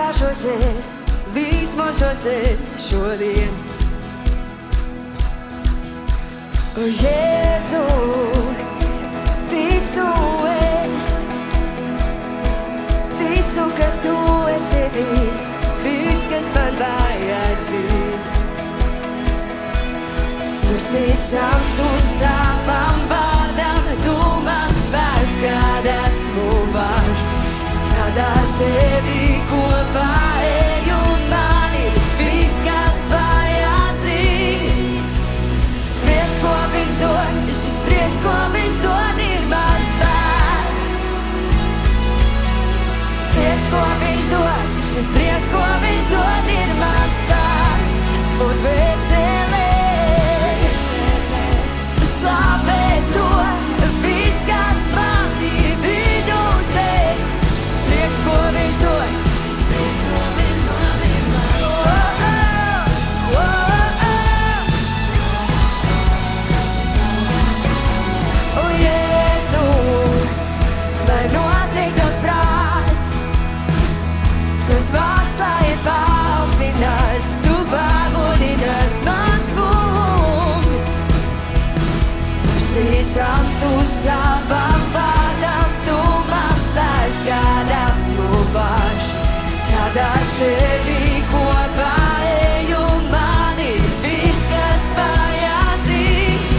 priecāšosies, līsmošosies šodien. O Jēzu, ticu es, ticu, ka tu esi viss, kas man vajadzīgs. Uzticams tu savam vārdam, tu mans spēks, kad esmu vājš. Kad ar tevi kopā eju, man ir viss, kas vajadzīgs. Spries, ko viņš dod, šis spries, ko viņš dod, ir mans spēks. Spries, ko viņš dod, šis spries, ko viņš dod, ir mans spēks. Būt veselē, slavēt to, viss, kas manī vidu teic. Prieks, ko viņš dod, prieks, ko viņš dod, ir mans spēks. O Jēzu, lai notiek tavs prāts, tas vārds, lai ir paaugstinās, tu pagodinās mans kungs. Uzticams tu savam vārdam, tu mans spēks, kad esmu vājš. Kad ar tevi kopā eju, man ir viss, kas vajadzīgs.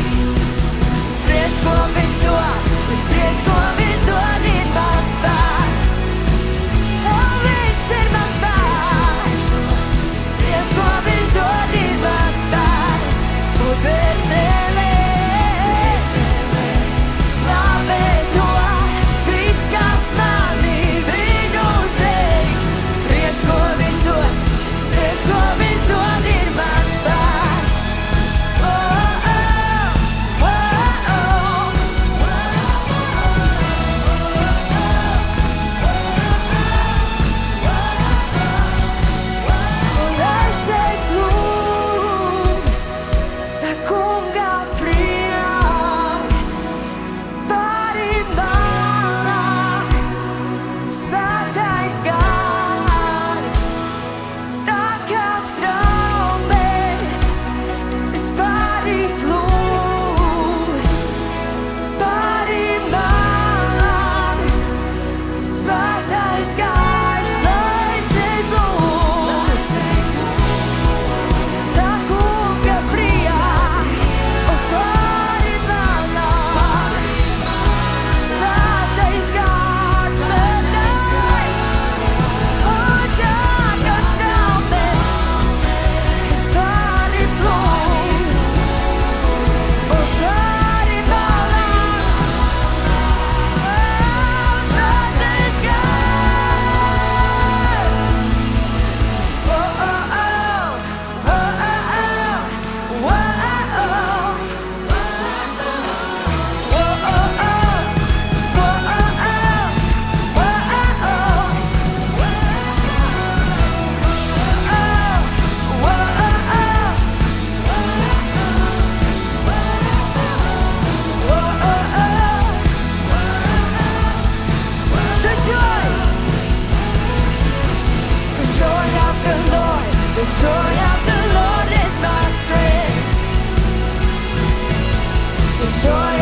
Šis prieks, ko viņš dod, šis prieks, ko viņš dod, ir mans spēks. O, viņš ir mans spēks. Šis prieks, ko viņš dod, ir mans spēks. Būt veselē, slavēt to, viss, kas manī vidu teic. Prieks, ko viņš dod, prieks, ko viņš dod, ir mans spēks. Oh, oh, oh, oh. Un es šeit plūst, kunga prieks, pārim tālāk, svētais gars, tā kā straumēs, es pārim plūst, pārim tālāk, svētais gars, lai šeit plūst, tā kunga prieks, un pārim tālāk, svētais gars, svētais, un tā kā straumēs, kas pārim plūst, un pārim tālāk, svētais gars. Oh, oh, oh, oh, oh, oh, oh, the joy of the Lord is my strength. The joy